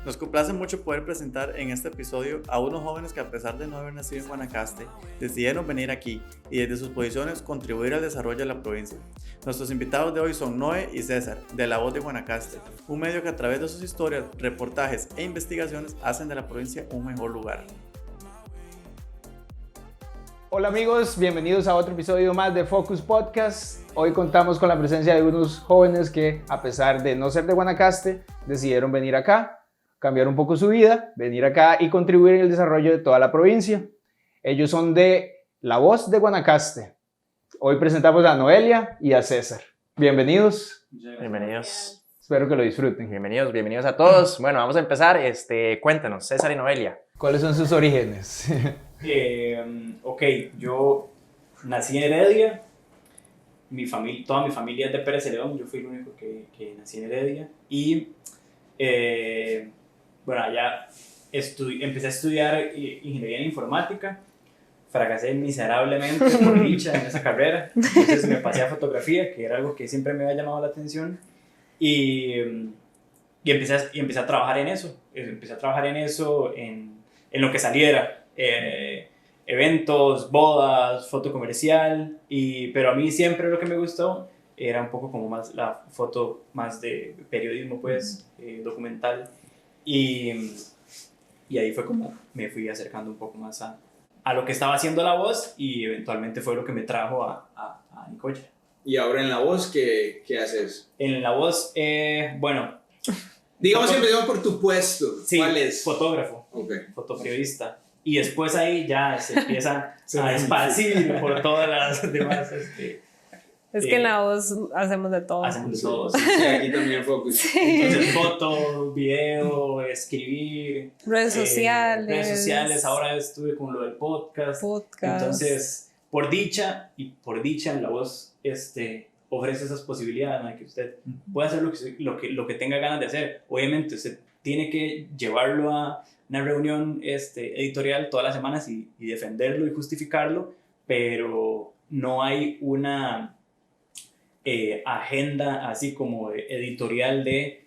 Nos complace mucho poder presentar en este episodio a unos jóvenes que, a pesar de no haber nacido en Guanacaste, decidieron venir aquí y desde sus posiciones contribuir al desarrollo de la provincia. Nuestros invitados de hoy son Noé y César, de La Voz de Guanacaste, un medio que a través de sus historias, reportajes e investigaciones hacen de la provincia un mejor lugar. Hola amigos, bienvenidos a otro episodio más de Focus Podcast. Hoy contamos con la presencia de unos jóvenes que, a pesar de no ser de Guanacaste, decidieron venir acá, cambiar un poco su vida, venir acá y contribuir en el desarrollo de toda la provincia. Ellos son de La Voz de Guanacaste. Hoy presentamos a Noelia y a César. Bienvenidos. Bienvenidos. Espero que lo disfruten. Bienvenidos a todos. Bueno, vamos a empezar. Cuéntanos, César y Noelia. ¿Cuáles son sus orígenes? Yo nací en Heredia. Toda mi familia es de Pérez Celedón. Yo fui el único que nací en Heredia. Y allá empecé a estudiar ingeniería en informática. Fracasé miserablemente por dicha en esa carrera. Entonces me pasé a fotografía, que era algo que siempre me había llamado la atención. Y empecé a trabajar en eso. En lo que saliera. Eventos, bodas, foto comercial. Pero a mí siempre lo que me gustó era un poco como más la foto más de periodismo, pues, documental. Y ahí fue como me fui acercando un poco más a lo que estaba haciendo La Voz, y eventualmente fue lo que me trajo a Nicoya. ¿Y ahora en La Voz qué haces? En La Voz, digamos que empezamos por tu puesto. Sí, ¿Cuál es? fotógrafo, fotoperiodista. Y después ahí ya se empieza a esparcir por todas las demás... Es que en La Voz hacemos de todo. Hacemos de todo. Sí, aquí también Focus. Sí. Entonces, foto, video, escribir. Redes sociales. Ahora estuve con lo del podcast. Entonces, por dicha en La Voz ofrece esas posibilidades, ¿no? Que usted puede hacer lo que tenga ganas de hacer. Obviamente, usted tiene que llevarlo a una reunión editorial todas las semanas y defenderlo y justificarlo, pero no hay una agenda así como editorial de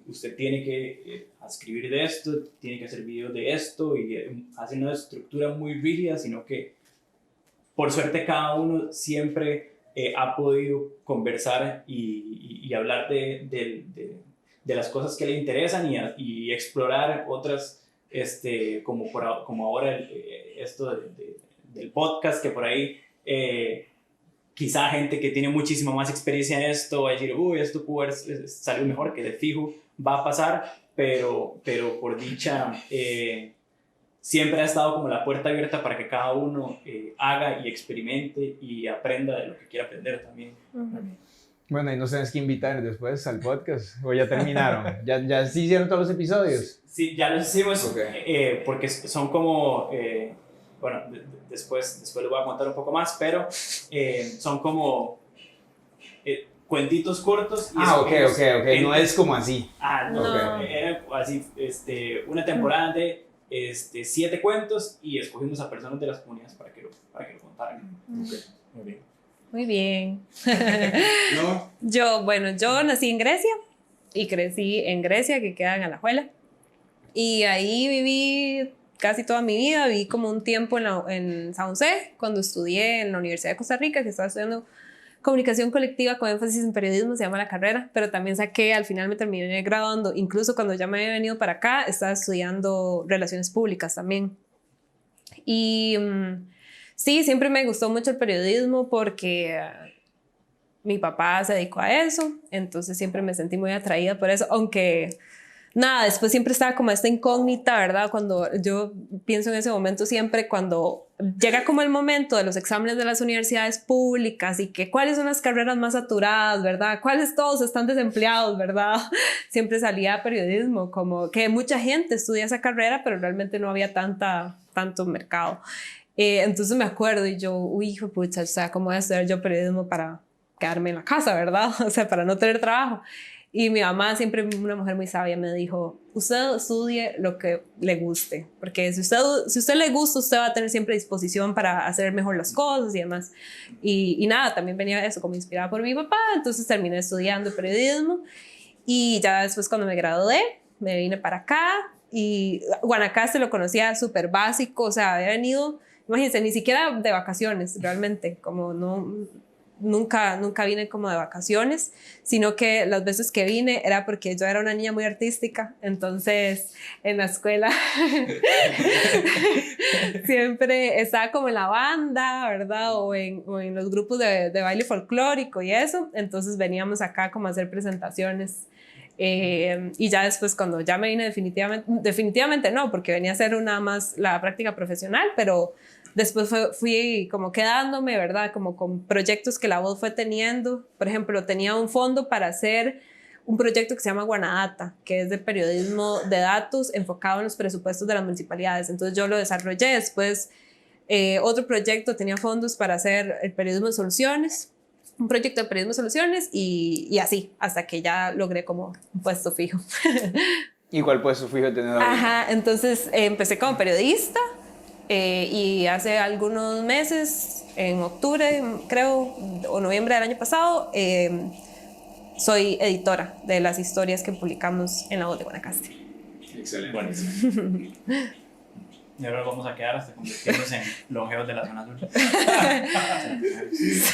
usted tiene que escribir de esto, tiene que hacer videos de esto, y hace una estructura muy rígida, sino que por suerte cada uno siempre ha podido conversar y hablar de las cosas que le interesan y explorar otras, como ahora esto del podcast, que por ahí quizá gente que tiene muchísima más experiencia en esto va a decir, esto pudo haber salido mejor, que de fijo va a pasar, pero por dicha siempre ha estado como la puerta abierta para que cada uno haga y experimente y aprenda de lo que quiera aprender también. Uh-huh. Bueno, y nos tenés que invitar después al podcast, o ya terminaron. ¿Ya sí hicieron todos los episodios? Sí, ya los hicimos, Okay. Porque son como, después les voy a contar un poco más, pero son como cuentitos cortos. Y ok, no es como así. No, No. Era así, una temporada de 7 cuentos, y escogimos a personas de las comunidades para que lo contaran. Okay. Muy bien. Muy bien. ¿No? Yo nací en Grecia y crecí en Grecia, que queda en Alajuela. Y ahí viví casi toda mi vida. Viví como un tiempo en San José, cuando estudié en la Universidad de Costa Rica, que estaba estudiando comunicación colectiva con énfasis en periodismo, se llama la carrera, pero también al final me terminé graduando. Incluso cuando ya me había venido para acá, estaba estudiando relaciones públicas también. Y sí, siempre me gustó mucho el periodismo porque mi papá se dedicó a eso, entonces siempre me sentí muy atraída por eso, aunque nada, después siempre estaba como esta incógnita, ¿verdad? Cuando yo pienso en ese momento, siempre cuando llega como el momento de los exámenes de las universidades públicas y que cuáles son las carreras más saturadas, ¿verdad? ¿Cuáles todos están desempleados, ¿verdad? Siempre salía periodismo, como que mucha gente estudia esa carrera, pero realmente no había tanto mercado. Entonces me acuerdo y yo, hijo pucha, o sea, ¿cómo voy a estudiar yo periodismo para quedarme en la casa, ¿verdad? O sea, para no tener trabajo. Y mi mamá, siempre una mujer muy sabia, me dijo, usted estudie lo que le guste, porque si usted le gusta, usted va a tener siempre disposición para hacer mejor las cosas y demás. Y nada, también venía eso como inspirada por mi papá, entonces terminé estudiando periodismo. Y ya después, cuando me gradué, me vine para acá y Guanacaste lo conocía súper básico, o sea, había venido, imagínense, ni siquiera de vacaciones realmente, como nunca vine como de vacaciones, sino que las veces que vine era porque yo era una niña muy artística, entonces en la escuela siempre estaba como en la banda, ¿verdad? O en los grupos de baile folclórico y eso, entonces veníamos acá como a hacer presentaciones. Y ya después cuando ya me vine definitivamente no, porque venía a hacer nada más la práctica profesional, pero después fui como quedándome, ¿verdad? Como con proyectos que la voz fue teniendo. Por ejemplo, tenía un fondo para hacer un proyecto que se llama Guanadata, que es de periodismo de datos enfocado en los presupuestos de las municipalidades. Entonces yo lo desarrollé. Después otro proyecto tenía fondos para hacer el periodismo de soluciones, un proyecto de periodismo de soluciones y así, hasta que ya logré como un puesto fijo. ¿Y cuál puesto fijo tenés ahora? Ajá, entonces empecé como periodista. Y hace algunos meses, en octubre, creo, o noviembre del año pasado, soy editora de las historias que publicamos en La Voz de Guanacaste. Excelente. Buenísimo. Y ahora vamos a quedar hasta convertirnos en longeos de la zona sur.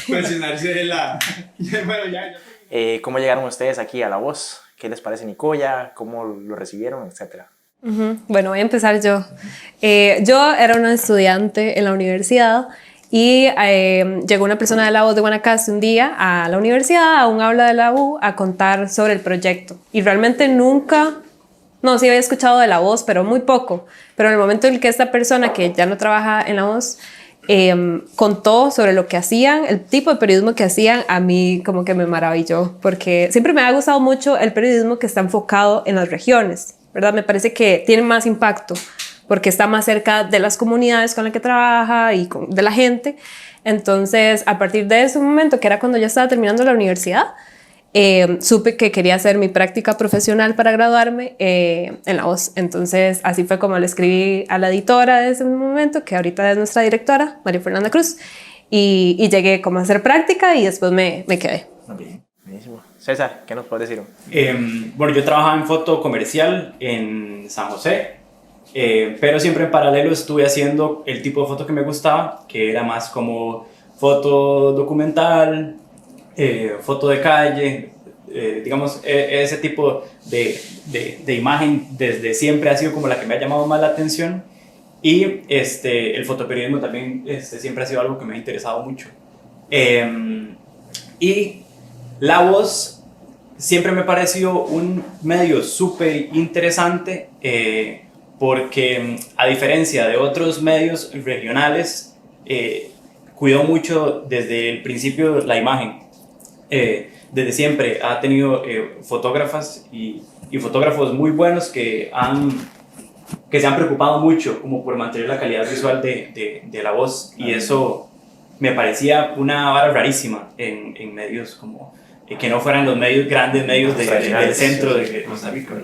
Pensionarse de la... Bueno, ya. ¿Cómo llegaron ustedes aquí a La Voz? ¿Qué les parece Nicoya? ¿Cómo lo recibieron? Etcétera. Bueno, voy a empezar yo. Yo era una estudiante en la universidad y llegó una persona de La Voz de Guanacaste un día a la universidad, a un aula de la U, a contar sobre el proyecto. Y realmente nunca, no, sí había escuchado de La Voz, pero muy poco. Pero en el momento en que esta persona, que ya no trabaja en La Voz, contó sobre lo que hacían, el tipo de periodismo que hacían, a mí como que me maravilló, porque siempre me ha gustado mucho el periodismo que está enfocado en las regiones, ¿verdad? Me parece que tiene más impacto porque está más cerca de las comunidades con las que trabaja y de la gente. Entonces, a partir de ese momento, que era cuando ya estaba terminando la universidad, supe que quería hacer mi práctica profesional para graduarme en La Voz. Entonces, así fue como le escribí a la editora de ese momento, que ahorita es nuestra directora, María Fernanda Cruz, y llegué como a hacer práctica y después me quedé. Bien, buenísimo. César, ¿qué nos puedes decir? Bueno, yo trabajaba en foto comercial en San José, pero siempre en paralelo estuve haciendo el tipo de foto que me gustaba, que era más como foto documental, foto de calle, digamos, ese tipo de imagen desde siempre ha sido como la que me ha llamado más la atención. Y el fotoperiodismo también siempre ha sido algo que me ha interesado mucho. Y La Voz siempre me pareció un medio súper interesante porque, a diferencia de otros medios regionales, cuidó mucho desde el principio la imagen. Desde siempre ha tenido fotógrafas y fotógrafos muy buenos que se han preocupado mucho como por mantener la calidad visual de La Voz, y eso me parecía una vara rarísima en medios como que no fueran los grandes medios del centro de Costa Rica.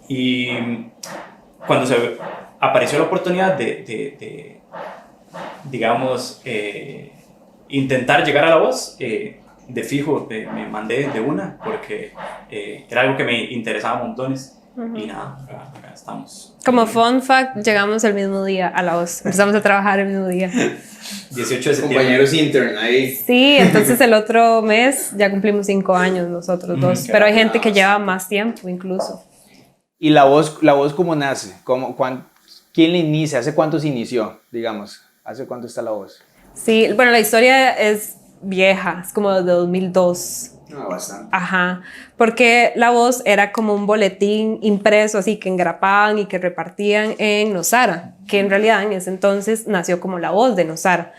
Y cuando se apareció la oportunidad de digamos, intentar llegar a La Voz, de fijo me mandé de una, porque era algo que me interesaba montones. Y nada, acá estamos. Como fun fact, llegamos el mismo día a La Voz. Empezamos a trabajar el mismo día. 18 de septiembre. Compañeros intern ahí. Sí, entonces el otro mes ya cumplimos 5 años nosotros dos. Pero hay gente que lleva más tiempo incluso. ¿Y La Voz cómo nace? ¿Quién le inicia? ¿Hace cuánto se inició, digamos? ¿Hace cuánto está La Voz? Sí, bueno, la historia es vieja, es como de 2002. No, bastante. Ajá, porque La Voz era como un boletín impreso, así que engrapaban y que repartían en Nosara, que en realidad en ese entonces nació como La Voz de Nosara.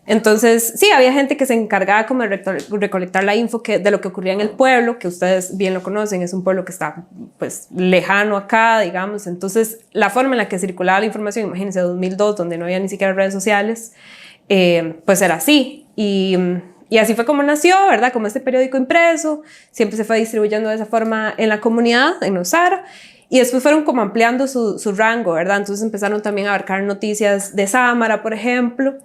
Entonces, sí, había gente que se encargaba como de recolectar la info de lo que ocurría en el pueblo, que ustedes bien lo conocen, es un pueblo que está pues lejano acá, digamos. Entonces, la forma en la que circulaba la información, imagínense, 2002, donde no había ni siquiera redes sociales, pues era así. Y así fue como nació, ¿verdad? Como este periódico impreso, siempre se fue distribuyendo de esa forma en la comunidad, en Nosara, y después fueron como ampliando su rango, ¿verdad? Entonces empezaron también a abarcar noticias de Sámara, por ejemplo,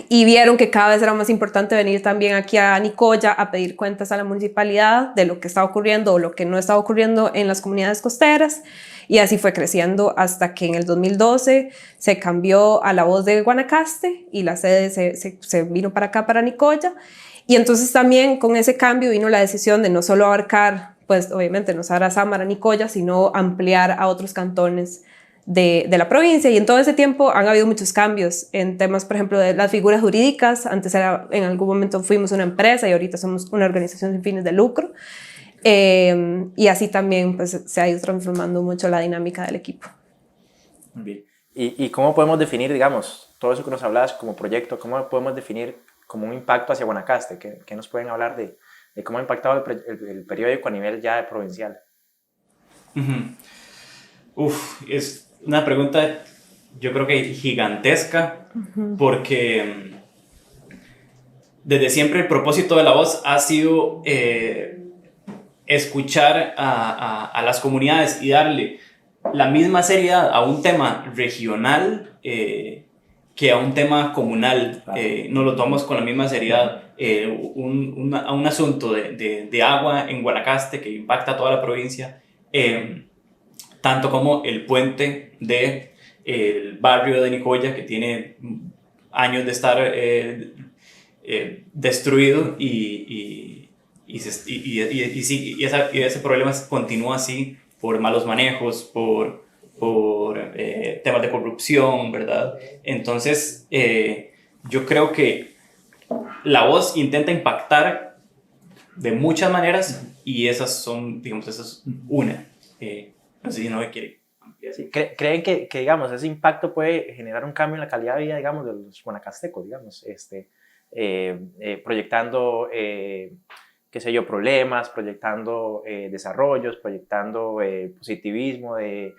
y vieron que cada vez era más importante venir también aquí a Nicoya a pedir cuentas a la municipalidad de lo que estaba ocurriendo o lo que no estaba ocurriendo en las comunidades costeras, y así fue creciendo hasta que en el 2012 se cambió a La Voz de Guanacaste y la sede se vino para acá, para Nicoya, y entonces también con ese cambio vino la decisión de no solo abarcar, pues obviamente no solo a Sámara, Nicoya, sino ampliar a otros cantones de la provincia, y en todo ese tiempo han habido muchos cambios en temas, por ejemplo, de las figuras jurídicas. Antes en algún momento fuimos una empresa y ahorita somos una organización sin fines de lucro, y así también pues, se ha ido transformando mucho la dinámica del equipo. Muy bien. ¿Y cómo podemos definir, digamos, todo eso que nos hablabas como proyecto, cómo podemos definir como un impacto hacia Guanacaste? ¿Qué nos pueden hablar de cómo ha impactado el periódico a nivel ya provincial? Es una pregunta, yo creo que gigantesca, porque desde siempre el propósito de La Voz ha sido escuchar a las comunidades y darle la misma seriedad a un tema regional que a un tema comunal. No lo tomamos con la misma seriedad. Un asunto de agua en Guanacaste que impacta a toda la provincia, tanto como el puente del barrio de Nicoya, que tiene años de estar destruido, y ese problema continúa así por malos manejos, por temas de corrupción, ¿verdad? Entonces, yo creo que La Voz intenta impactar de muchas maneras, y esas son, digamos, esa es una. No sé si no me quiere ampliar. Sí, ¿creen que, digamos, ese impacto puede generar un cambio en la calidad de vida, digamos, de los guanacastecos, digamos, proyectando, qué sé yo, problemas, proyectando desarrollos, proyectando positivismo de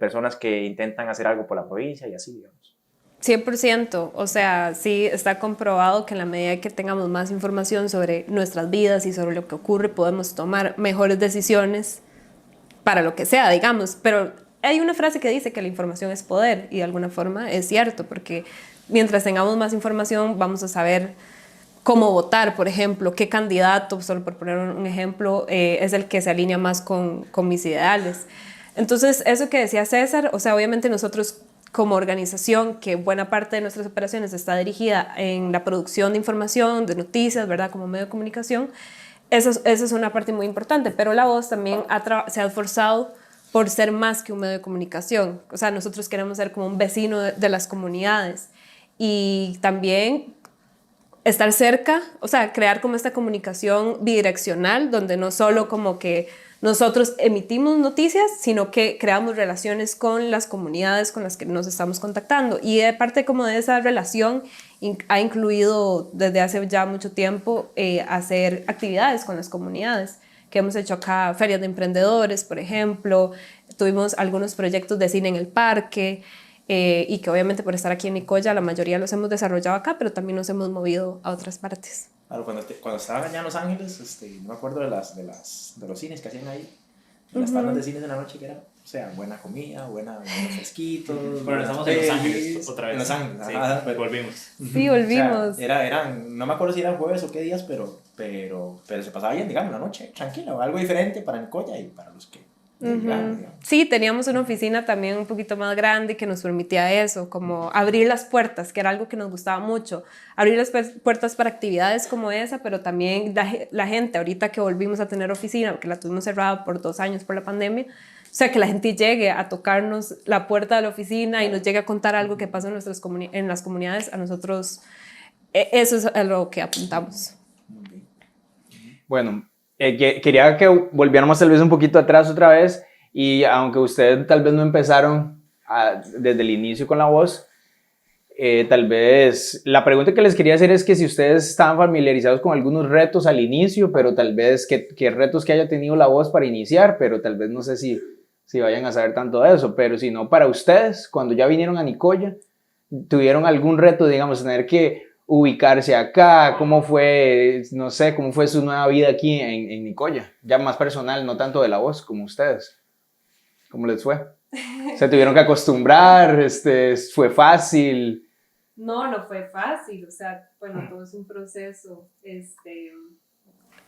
personas que intentan hacer algo por la provincia y así, digamos? 100%, o sea, sí está comprobado que en la medida que tengamos más información sobre nuestras vidas y sobre lo que ocurre, podemos tomar mejores decisiones para lo que sea, digamos. Pero hay una frase que dice que la información es poder, y de alguna forma es cierto, porque mientras tengamos más información vamos a saber cómo votar, por ejemplo, qué candidato, solo por poner un ejemplo, es el que se alinea más con mis ideales. Entonces, eso que decía César, o sea, obviamente nosotros como organización, que buena parte de nuestras operaciones está dirigida en la producción de información, de noticias, ¿verdad?, como medio de comunicación, esa es una parte muy importante, pero La Voz también se ha esforzado por ser más que un medio de comunicación. O sea, nosotros queremos ser como un vecino de las comunidades, y también estar cerca, o sea, crear como esta comunicación bidireccional, donde no solo como que nosotros emitimos noticias, sino que creamos relaciones con las comunidades con las que nos estamos contactando. Y de parte como de esa relación ha incluido desde hace ya mucho tiempo hacer actividades con las comunidades, que hemos hecho acá, ferias de emprendedores, por ejemplo, tuvimos algunos proyectos de cine en el parque, y que obviamente por estar aquí en Nicoya la mayoría los hemos desarrollado acá, pero también nos hemos movido a otras partes. Claro, cuando estaban allá en Los Ángeles, no me acuerdo de los cines que hacían ahí, las tandas de cines de la noche, que era, o sea, buena comida, buenos fresquitos. Bueno, estamos en Los Ángeles otra vez. En Los Ángeles, sí, ajá, pero volvimos. Sí, volvimos. O sea, eran, no me acuerdo si eran jueves o qué días, pero se pasaba bien, digamos, la noche, tranquila, algo diferente para Nicoya y para los que Sí, teníamos una oficina también un poquito más grande que nos permitía eso, como abrir las puertas, que era algo que nos gustaba mucho, abrir las puertas para actividades como esa, pero también la gente, ahorita que volvimos a tener oficina, porque la tuvimos cerrada por 2 años por la pandemia, o sea, que la gente llegue a tocarnos la puerta de la oficina y nos llegue a contar algo que pasa en las comunidades, a nosotros eso es a lo que apuntamos. Bueno, quería que volviéramos tal vez un poquito atrás otra vez, y aunque ustedes tal vez no empezaron desde el inicio con La Voz, tal vez la pregunta que les quería hacer es que si ustedes estaban familiarizados con algunos retos al inicio, pero tal vez qué retos que haya tenido La Voz para iniciar, pero tal vez no sé si vayan a saber tanto de eso, pero si no, para ustedes, cuando ya vinieron a Nicoya, ¿tuvieron algún reto, digamos, tener que ubicarse acá? ¿Cómo fue, no sé, cómo fue su nueva vida aquí en Nicoya? Ya más personal, no tanto de La Voz como ustedes. ¿Cómo les fue? ¿Se tuvieron que acostumbrar? ¿Fue fácil? No fue fácil, o sea, bueno, todo es un proceso.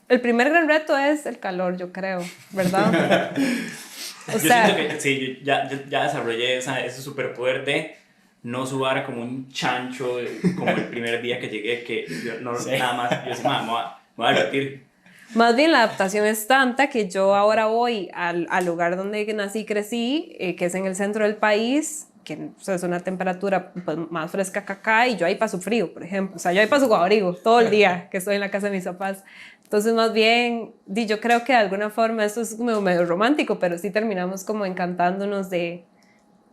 El primer gran reto es el calor, yo creo, ¿verdad? Yo siento que sí, ya desarrollé ese superpoder de no sudar como un chancho, como el primer día que llegué, que yo no, nada más, yo decía, me voy a divertir. Más bien la adaptación es tanta que yo ahora voy al lugar donde nací y crecí, que es en el centro del país, que o sea, es una temperatura pues, más fresca que acá, y yo ahí paso frío, por ejemplo. O sea, yo ahí paso con abrigo todo el día que estoy en la casa de mis papás. Entonces, más bien, yo creo que de alguna forma esto es como medio romántico, pero sí terminamos como encantándonos de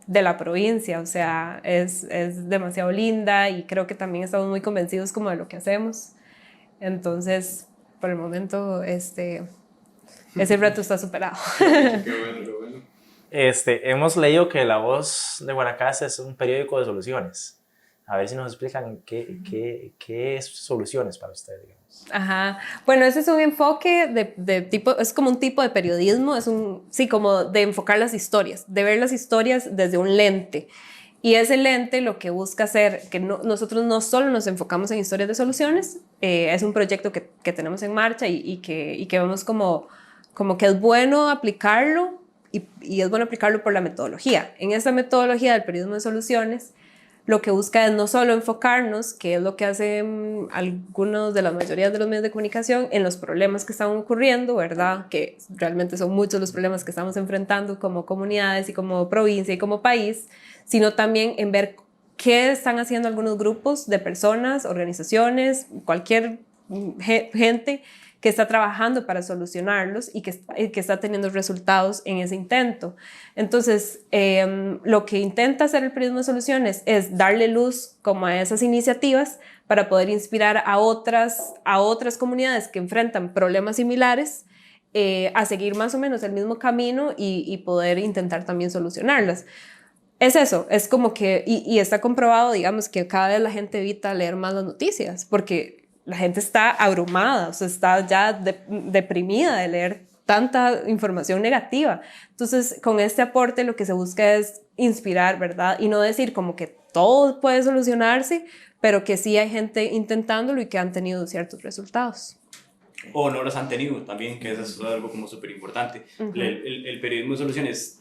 la provincia. O sea, es demasiado linda y creo que también estamos muy convencidos como de lo que hacemos. Entonces, por el momento, ese reto está superado. Qué bueno. Hemos leído que La Voz de Guanacaste es un periódico de soluciones. A ver si nos explican qué es soluciones para ustedes, digamos. Ajá. Bueno, ese es un enfoque de tipo, es como un tipo de periodismo, sí, como de enfocar las historias, de ver las historias desde un lente. Y ese lente lo que busca hacer, que nosotros no solo nos enfocamos en historias de soluciones, es un proyecto que tenemos en marcha y que vemos como que es bueno aplicarlo y es bueno aplicarlo por la metodología. En esta metodología del periodismo de soluciones, lo que busca es no solo enfocarnos, que es lo que hacen algunos de la mayoría de los medios de comunicación, en los problemas que están ocurriendo, ¿verdad? Que realmente son muchos los problemas que estamos enfrentando como comunidades y como provincia y como país, sino también en ver qué están haciendo algunos grupos de personas, organizaciones, cualquier gente que está trabajando para solucionarlos y que está teniendo resultados en ese intento. Entonces, lo que intenta hacer el periodismo de soluciones es darle luz como a esas iniciativas para poder inspirar a otras comunidades que enfrentan problemas similares a seguir más o menos el mismo camino y poder intentar también solucionarlas. Es eso, es como que, y está comprobado, digamos, que cada vez la gente evita leer más las noticias, porque la gente está abrumada, o sea, está ya deprimida de leer tanta información negativa. Entonces, con este aporte lo que se busca es inspirar, ¿verdad? Y no decir como que todo puede solucionarse, pero que sí hay gente intentándolo y que han tenido ciertos resultados. O no los han tenido también, que eso es algo como súper importante. Uh-huh. El periodismo de soluciones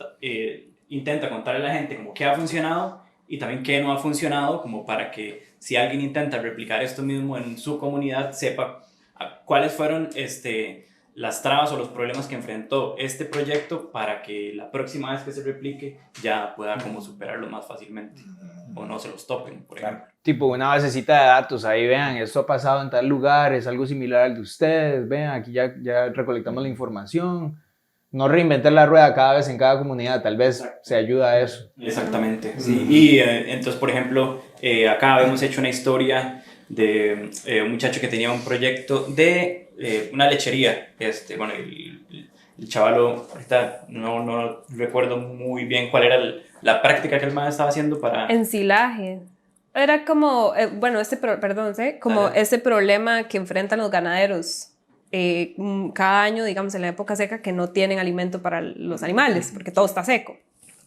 intenta contarle a la gente como qué ha funcionado y también qué no ha funcionado, como para que si alguien intenta replicar esto mismo en su comunidad, sepa cuáles fueron las trabas o los problemas que enfrentó este proyecto para que la próxima vez que se replique ya pueda como superarlo más fácilmente o no se los topen, por ejemplo. Tipo una basecita de datos, ahí vean, esto ha pasado en tal lugar, es algo similar al de ustedes, vean, aquí ya recolectamos la información. No reinventar la rueda cada vez en cada comunidad, tal vez se ayuda a eso. Exactamente, sí. Y entonces, por ejemplo, acá hemos hecho una historia de un muchacho que tenía un proyecto de una lechería. Bueno, el chavalo, ahorita no recuerdo muy bien cuál era la práctica que el man estaba haciendo para... Ensilaje. Era como, bueno, ese problema que enfrentan los ganaderos cada año, digamos en la época seca, que no tienen alimento para los animales porque todo está seco.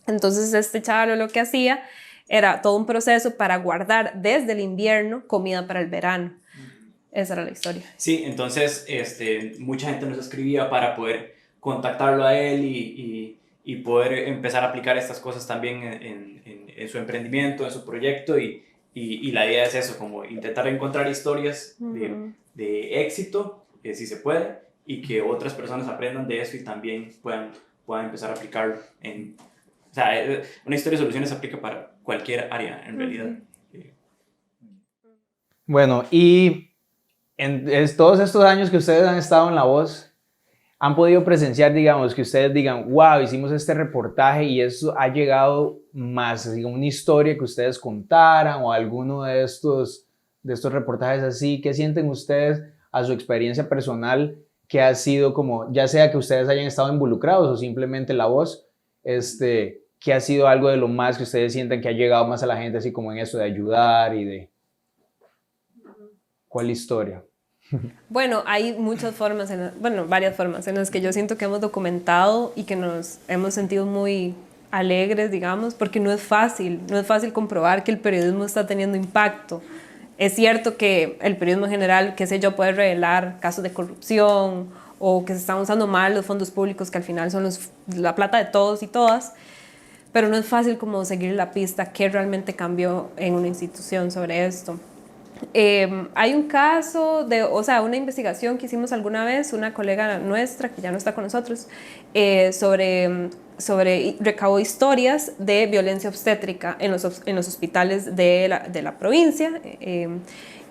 Entonces este chaval lo que hacía era todo un proceso para guardar desde el invierno comida para el verano. Esa era la historia. Sí, entonces mucha gente nos escribía para poder contactarlo a él y poder empezar a aplicar estas cosas también en su emprendimiento, en su proyecto, y la idea es eso, como intentar encontrar historias de éxito, si se puede, y que otras personas aprendan de eso y también puedan empezar a aplicarlo o sea, una historia de soluciones se aplica para cualquier área en realidad. Bueno, y todos estos años que ustedes han estado en La Voz, han podido presenciar, digamos, que ustedes digan, wow, hicimos este reportaje y eso ha llegado más, digamos, una historia que ustedes contaran o alguno de estos reportajes así. ¿Qué sienten ustedes a su experiencia personal que ha sido como, ya sea que ustedes hayan estado involucrados o simplemente La Voz, que ha sido algo de lo más que ustedes sienten que ha llegado más a la gente, así como en eso de ayudar y de... ¿Cuál historia? Bueno, hay muchas formas, varias formas en las que yo siento que hemos documentado y que nos hemos sentido muy alegres, digamos, porque no es fácil comprobar que el periodismo está teniendo impacto. Es cierto que el periodismo en general, qué sé yo, puede revelar casos de corrupción o que se están usando mal los fondos públicos, que al final son la plata de todos y todas, pero no es fácil como seguir la pista qué realmente cambió en una institución sobre esto. Hay un caso una investigación que hicimos alguna vez, una colega nuestra que ya no está con nosotros, recabó historias de violencia obstétrica en los hospitales de la provincia,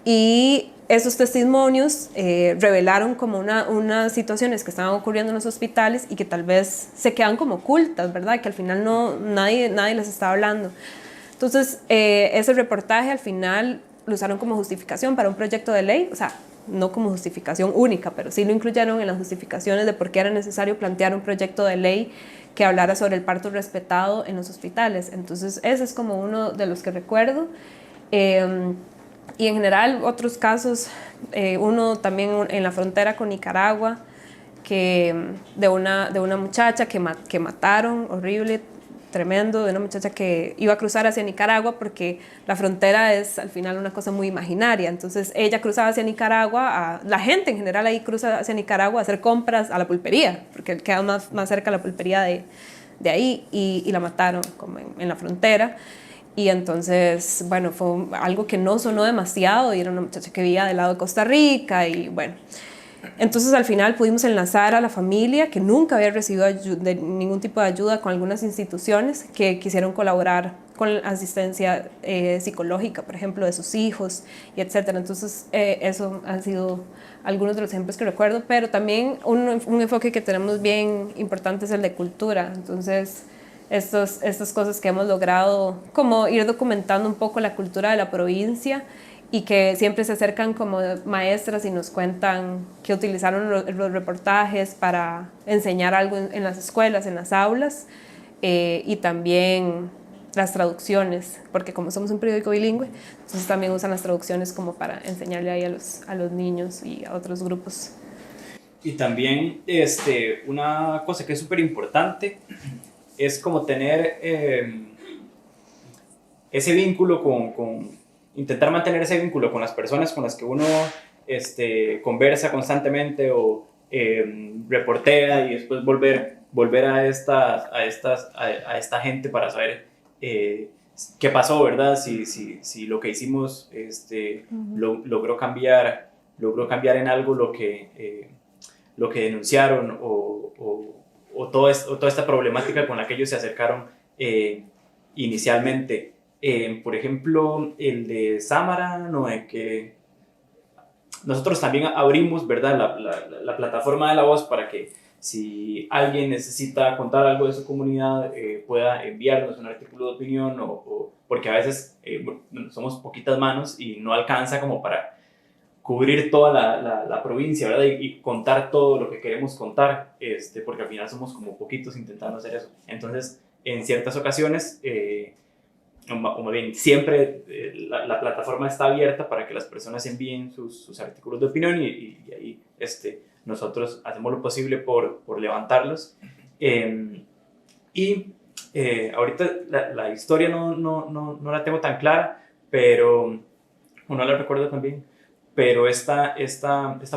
y esos testimonios revelaron como unas situaciones que estaban ocurriendo en los hospitales y que tal vez se quedan como ocultas, ¿verdad? Que al final nadie les estaba hablando. Entonces, ese reportaje al final lo usaron como justificación para un proyecto de ley, o sea, no como justificación única, pero sí lo incluyeron en las justificaciones de por qué era necesario plantear un proyecto de ley que hablara sobre el parto respetado en los hospitales. Entonces, ese es como uno de los que recuerdo. Y en general, otros casos, uno también en la frontera con Nicaragua, de una muchacha que mataron, horrible, tremendo, de una muchacha que iba a cruzar hacia Nicaragua porque la frontera es al final una cosa muy imaginaria. Entonces ella cruzaba hacia Nicaragua, la gente en general ahí cruza hacia Nicaragua a hacer compras a la pulpería, porque queda más cerca la pulpería de ahí, y la mataron como en la frontera. Y entonces, bueno, fue algo que no sonó demasiado, y era una muchacha que vivía del lado de Costa Rica, y bueno. Entonces al final pudimos enlazar a la familia, que nunca había recibido ningún tipo de ayuda, con algunas instituciones que quisieron colaborar con asistencia psicológica, por ejemplo, de sus hijos, y etcétera. Entonces eso han sido algunos de los ejemplos que recuerdo, pero también un enfoque que tenemos bien importante es el de cultura. Entonces estas cosas que hemos logrado como ir documentando un poco la cultura de la provincia, y que siempre se acercan como maestras y nos cuentan que utilizaron los reportajes para enseñar algo en las escuelas, en las aulas, y también las traducciones, porque como somos un periódico bilingüe, entonces también usan las traducciones como para enseñarle ahí a los niños y a otros grupos. Y también una cosa que es súper importante es como tener ese vínculo intentar mantener ese vínculo con las personas con las que uno conversa constantemente o reportea, y después volver a esta gente para saber qué pasó, ¿verdad? Si lo que hicimos logró cambiar en algo lo que denunciaron, o toda esta problemática con la que ellos se acercaron inicialmente. Por ejemplo, el de Samara, que nosotros también abrimos, ¿verdad?, la plataforma de La Voz para que si alguien necesita contar algo de su comunidad pueda enviarnos un artículo de opinión, porque a veces somos poquitas manos y no alcanza como para cubrir toda la provincia, ¿verdad? Y contar todo lo que queremos contar, porque al final somos como poquitos intentando hacer eso. Entonces, en ciertas ocasiones, o más bien siempre, la plataforma está abierta para que las personas envíen sus artículos de opinión, y ahí nosotros hacemos lo posible por levantarlos. Ahorita la historia no la tengo tan clara, pero no la recuerdo también, pero esta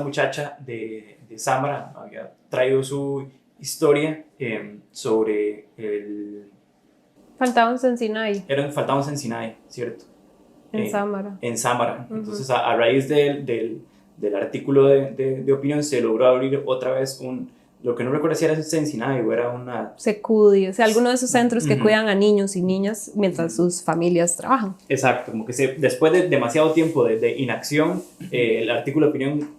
muchacha de Samara había traído su historia sobre Faltábamos en Sinai. Faltábamos en Sinai, ¿cierto? En Samara. En Samara. Entonces, a raíz del artículo de opinión, se logró abrir otra vez lo que no recuerdo si era en Sinai o era una... Secudi, o sea, alguno de esos centros que cuidan a niños y niñas mientras sus familias trabajan. Exacto, como que después de demasiado tiempo de inacción, el artículo de opinión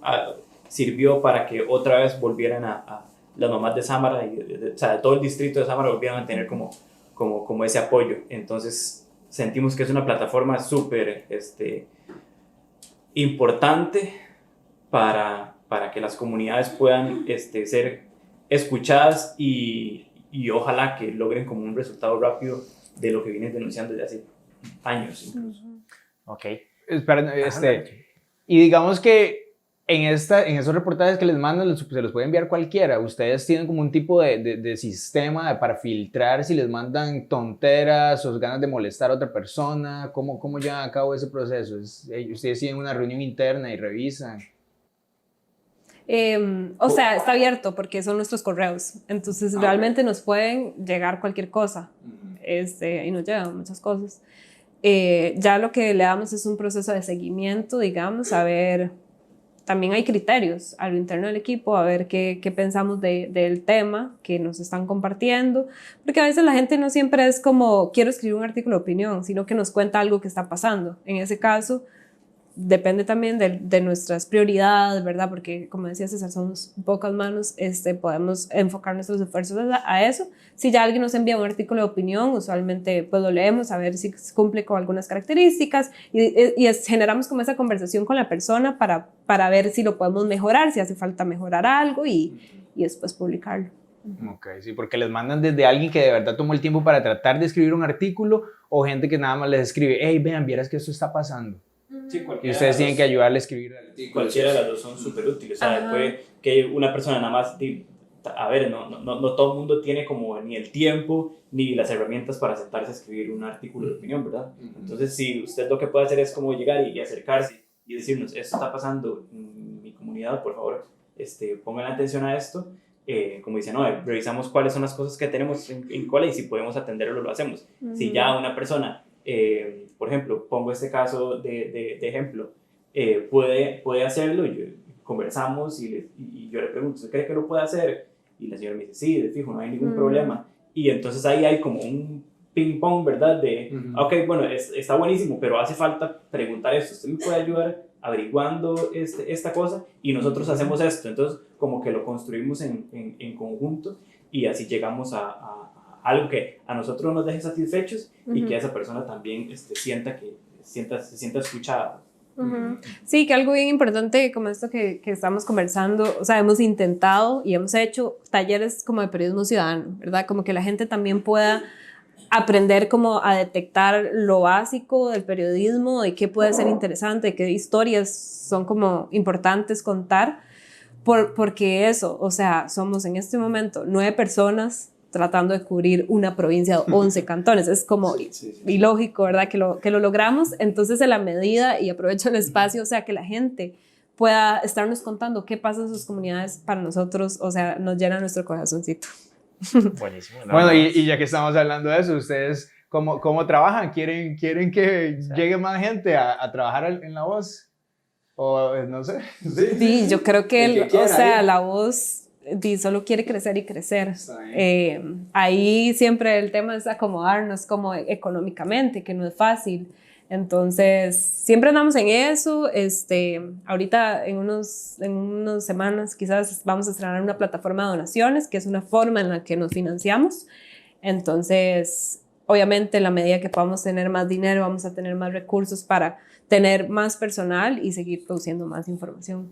sirvió para que otra vez volvieran a las mamás de Samara, o sea, de todo el distrito de Samara, volvieran a tener como ese apoyo. Entonces sentimos que es una plataforma súper importante para que las comunidades puedan ser escuchadas, y ojalá que logren como un resultado rápido de lo que vienen denunciando desde hace años incluso. Ok. Esperen, y digamos que en esos reportajes que les mandan, se los puede enviar cualquiera. Ustedes tienen como un tipo de sistema para filtrar si les mandan tonteras o ganas de molestar a otra persona. ¿Cómo llevan a cabo ese proceso? ¿Ustedes tienen una reunión interna y revisan? O sea, está abierto porque son nuestros correos. Entonces, realmente nos pueden llegar cualquier cosa. Y nos llegan muchas cosas. Ya lo que le damos es un proceso de seguimiento, digamos, a ver, también hay criterios a lo interno del equipo, a ver qué pensamos del tema que nos están compartiendo, porque a veces la gente no siempre es como, quiero escribir un artículo de opinión, sino que nos cuenta algo que está pasando. En ese caso, depende también de nuestras prioridades, ¿verdad? Porque, como decía César, somos pocas manos, podemos enfocar nuestros esfuerzos a eso. Si ya alguien nos envía un artículo de opinión, usualmente pues lo leemos a ver si cumple con algunas características y generamos como esa conversación con la persona para ver si lo podemos mejorar, si hace falta mejorar algo y después publicarlo. Ok, sí, porque les mandan desde alguien que de verdad tomó el tiempo para tratar de escribir un artículo o gente que nada más les escribe, hey, vean, vieras que esto está pasando. Sí, Y ustedes tienen que ayudarle a escribir el artículo. Cualquiera de las dos son súper útiles. O sea, puede que una persona nada más... A ver, no todo el mundo tiene como ni el tiempo ni las herramientas para sentarse a escribir un artículo de opinión, ¿verdad? Entonces, si usted lo que puede hacer es como llegar y acercarse y decirnos, esto está pasando en mi comunidad, por favor, pongan atención a esto. Como dice, no, revisamos cuáles son las cosas que tenemos en cola y si podemos atenderlo, lo hacemos. Si ya una persona, por ejemplo, pongo este caso de ejemplo, puede hacerlo, conversamos y yo le pregunto, ¿usted cree que lo puede hacer? Y la señora me dice, sí, de fijo, no hay ningún problema. Y entonces ahí hay como un ping pong, ¿verdad? Ok, bueno, está buenísimo, pero hace falta preguntar esto. ¿Usted me puede ayudar averiguando esta cosa? Y nosotros hacemos esto. Entonces, como que lo construimos en conjunto y así llegamos a algo que a nosotros nos deje satisfechos y que a esa persona también se sienta escuchada. Sí, que algo bien importante como esto que estamos conversando, o sea, hemos intentado y hemos hecho talleres como de periodismo ciudadano, ¿verdad? Como que la gente también pueda aprender como a detectar lo básico del periodismo, de qué puede ser interesante, de qué historias son como importantes contar, porque eso, o sea, somos en este momento 9 personas tratando de cubrir una provincia de 11 cantones. Es como ilógico, ¿verdad? Que lo logramos. Entonces, en la medida, y aprovecho el espacio, o sea, que la gente pueda estarnos contando qué pasa en sus comunidades para nosotros, o sea, nos llena nuestro corazoncito. Buenísimo. Bueno, y ya que estamos hablando de eso, ¿ustedes cómo trabajan? ¿Quieren que llegue más gente a trabajar en La Voz? O no sé. Sí, yo creo que o sea, La Voz solo quiere crecer y crecer. Ahí siempre el tema es acomodarnos como económicamente, que no es fácil. Entonces, siempre andamos en eso. Ahorita en unas semanas quizás vamos a estrenar una plataforma de donaciones, que es una forma en la que nos financiamos. Entonces, obviamente, en la medida que podamos tener más dinero, vamos a tener más recursos para tener más personal y seguir produciendo más información.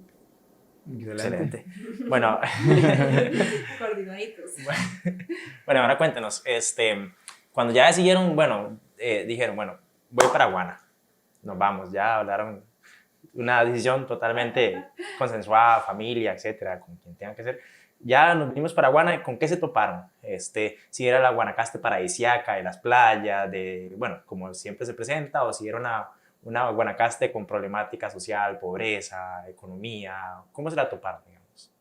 Excelente. Bueno, coordinaditos. Bueno, ahora cuéntenos, cuando ya decidieron, dijeron, voy para Guana, nos vamos, ya hablaron una decisión totalmente consensuada, familia, etcétera, con quien tenga que ser. Ya nos vinimos para Guana, ¿con qué se toparon? Si era la Guanacaste paradisíaca de las playas, como siempre se presenta, o si era una Guanacaste con problemática social, pobreza, economía. ¿Cómo se la toparon, digamos?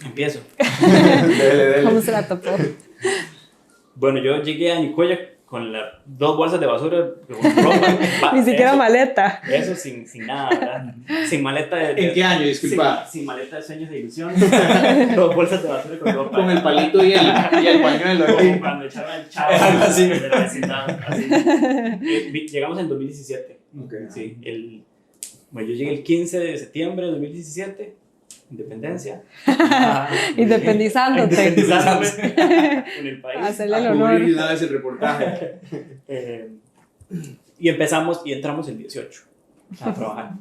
Empiezo. Dele. ¿Cómo se la topó? Bueno, yo llegué a Nicoya con 2 bolsas de basura, con ropa. Ni siquiera maleta. Eso sin nada, ¿verdad? Sin maleta ¿En qué año, disculpa? Sin maleta de sueños e ilusiones. 2 bolsas de basura con ropa. Con el palito y el pañuelo. Como cuando echaban el chavo Así. de la vecindad. Así. Llegamos en 2017. Okay. Sí, yo llegué el 15 de septiembre de 2017. Independencia. Independizándote. En el país. Hacerle el honor. Y nada es el reportaje. Y entramos el 18 a trabajar,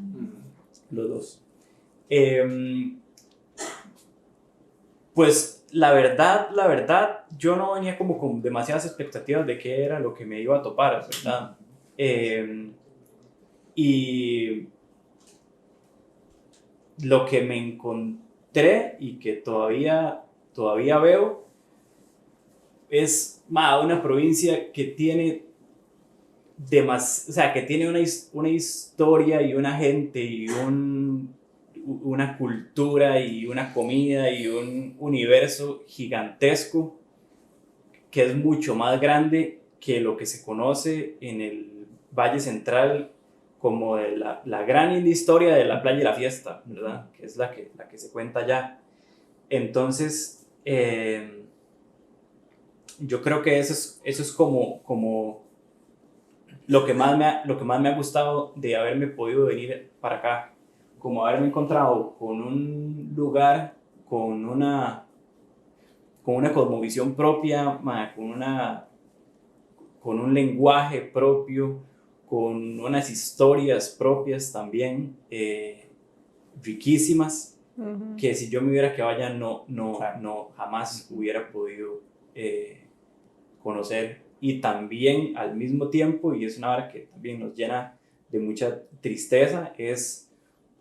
los dos. Pues la verdad, yo no venía como con demasiadas expectativas de qué era lo que me iba a topar, ¿verdad? Y lo que me encontré y que todavía veo es una provincia que tiene o sea, que tiene una historia y una gente y una cultura y una comida y un universo gigantesco que es mucho más grande que lo que se conoce en el Valle Central como de la gran historia de la playa y la fiesta, ¿verdad? Que es la que se cuenta allá. Entonces, yo creo que eso es como lo que más me ha gustado de haberme podido venir para acá, como haberme encontrado con un lugar, con una cosmovisión propia, con un lenguaje propio, con unas historias propias también, riquísimas, que si yo me hubiera quedado allá no jamás hubiera podido conocer. Y también al mismo tiempo, y es una hora que también nos llena de mucha tristeza, es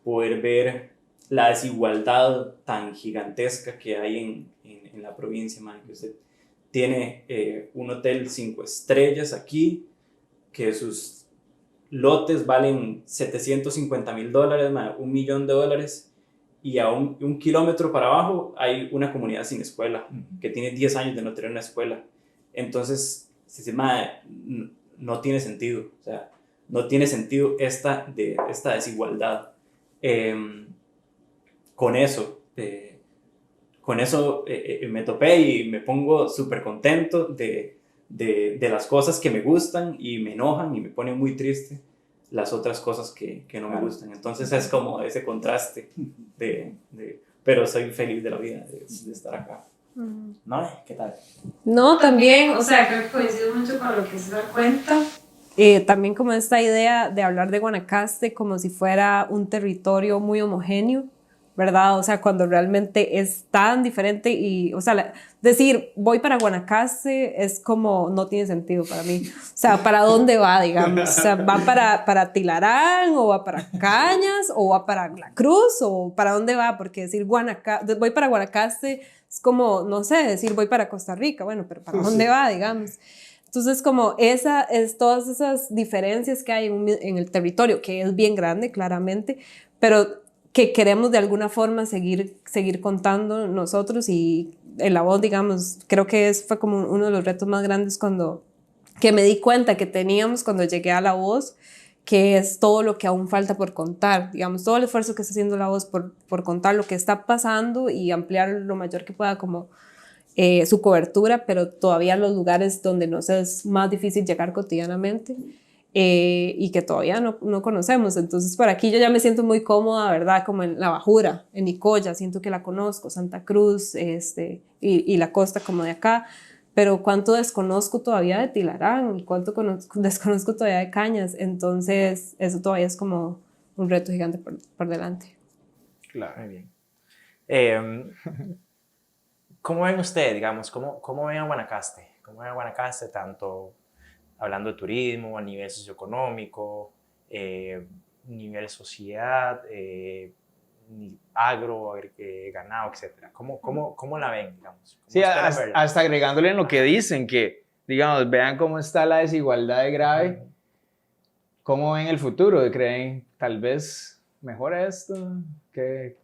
poder ver la desigualdad tan gigantesca que hay en la provincia, man, que usted tiene un hotel 5 estrellas aquí, que sus lotes valen $750,000, $1 millón, y a un kilómetro para abajo hay una comunidad sin escuela, que tiene 10 años de no tener una escuela. Entonces, no tiene sentido, o sea, no tiene sentido esta desigualdad. Con eso me topé y me pongo súper contento de las cosas que me gustan, y me enojan y me ponen muy triste las otras cosas que no me gustan. Entonces es como ese contraste pero soy feliz de la vida de estar acá. ¿No? ¿Qué tal? No, también, o sea, creo que coincido mucho con lo que se da cuenta. También como esta idea de hablar de Guanacaste como si fuera un territorio muy homogéneo, ¿verdad? O sea, cuando realmente es tan diferente y, o sea, decir voy para Guanacaste es como, no tiene sentido para mí. O sea, ¿para dónde va, digamos? O sea, ¿va para Tilarán o va para Cañas o va para La Cruz o para dónde va? Porque decir voy para Guanacaste es como, no sé, decir voy para Costa Rica, bueno, pero ¿para dónde va, digamos? Entonces, como todas esas diferencias que hay en el territorio, que es bien grande, claramente, pero que queremos de alguna forma seguir contando nosotros, y en La Voz, digamos, creo que fue como uno de los retos más grandes que me di cuenta que teníamos cuando llegué a La Voz, que es todo lo que aún falta por contar, digamos, todo el esfuerzo que está haciendo La Voz por contar lo que está pasando y ampliar lo mayor que pueda como su cobertura, pero todavía los lugares donde nos es más difícil llegar cotidianamente. Y que todavía no conocemos. Entonces, por aquí yo ya me siento muy cómoda, ¿verdad? Como en La Bajura, en Nicoya, siento que la conozco, Santa Cruz, y la costa como de acá, pero cuánto desconozco todavía de Tilarán y cuánto desconozco todavía de Cañas. Entonces, eso todavía es como un reto gigante por delante. Claro. Muy bien. ¿Cómo ven ustedes, digamos, cómo ven a Guanacaste? ¿Cómo ven a Guanacaste tanto hablando de turismo, a nivel socioeconómico, nivel sociedad, agro, ganado, etcétera? ¿Cómo la ven, digamos? Sí, hasta agregándole en lo que dicen, que, digamos, vean cómo está la desigualdad de grave, cómo ven el futuro, ¿creen tal vez mejora esto?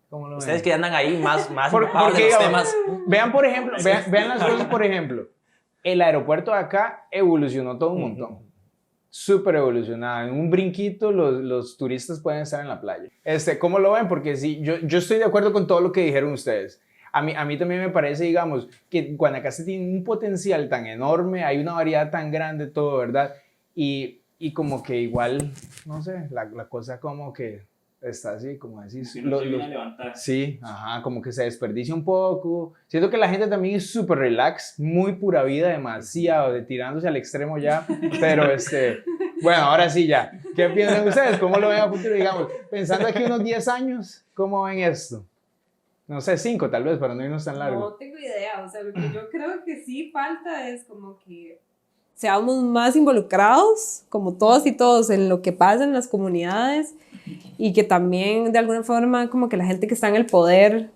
¿Cómo lo ustedes ven? que andan ahí más porque, de los digamos, temas. Vean, por ejemplo, vean las cosas, por ejemplo, el aeropuerto de acá evolucionó todo un montón. Súper evolucionado. En un brinquito los turistas pueden estar en la playa. ¿Cómo lo ven? Porque sí, yo estoy de acuerdo con todo lo que dijeron ustedes. A mí también me parece, digamos, que Guanacaste tiene un potencial tan enorme, hay una variedad tan grande, todo, ¿verdad? Y como que igual, no sé, la cosa como que está así, como decís. Si no se viene a levantar. Sí, ajá, como que se desperdicia un poco. Siento que la gente también es súper relax, muy pura vida, demasiado, tirándose al extremo ya. Pero bueno, ahora sí ya. ¿Qué piensan ustedes? ¿Cómo lo ven a futuro? Digamos, pensando aquí unos 10 años, ¿cómo ven esto? No sé, 5 tal vez, para no irnos tan largo. No tengo idea, o sea, lo que yo creo que sí falta es como que seamos más involucrados, como todos y todos, en lo que pasa en las comunidades y que también de alguna forma como que la gente que está en el poder,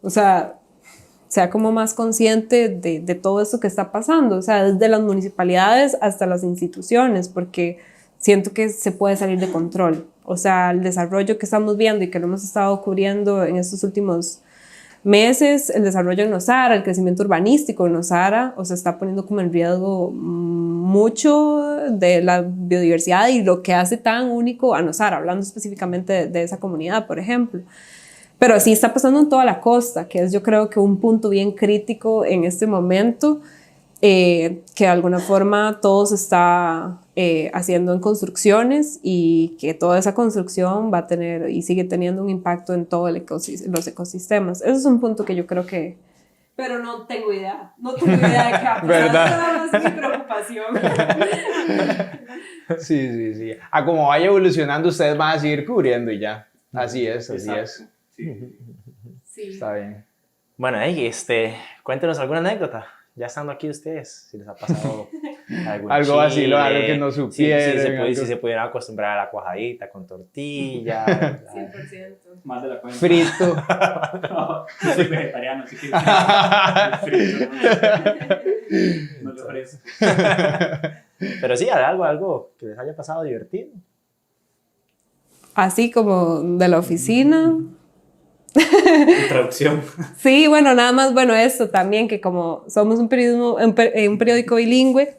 o sea como más consciente de todo esto que está pasando, o sea, desde las municipalidades hasta las instituciones, porque siento que se puede salir de control. O sea, el desarrollo que estamos viendo y que lo hemos estado cubriendo en estos últimos meses, el desarrollo en Nosara, el crecimiento urbanístico en Nosara, o sea, está poniendo como en riesgo mucho de la biodiversidad y lo que hace tan único a Nosara, hablando específicamente de esa comunidad, por ejemplo. Pero así está pasando en toda la costa, que es yo creo que un punto bien crítico en este momento, que de alguna forma todo se está haciendo en construcciones y que toda esa construcción va a tener y sigue teniendo un impacto en todos los ecosistemas. Eso es un punto que yo creo que... Pero no tengo idea de qué va a pasar. ¿Verdad? Esa es mi preocupación. Sí. A como vaya evolucionando, ustedes van a seguir cubriendo y ya. Así es. Sí. Está bien. Bueno, cuéntenos alguna anécdota. Ya estando aquí ustedes, si les ha pasado algo así, algo que no supieron. Si se pudieran acostumbrar a la cuajadita con tortilla. 100%. Más de la cuenta. Frito. No, soy vegetariano, así que frito, no le ofrezco. Pero sí, algo que les haya pasado divertido. Así como de la oficina. Traducción. Sí, bueno, nada más, bueno, esto también, que como somos un periódico bilingüe,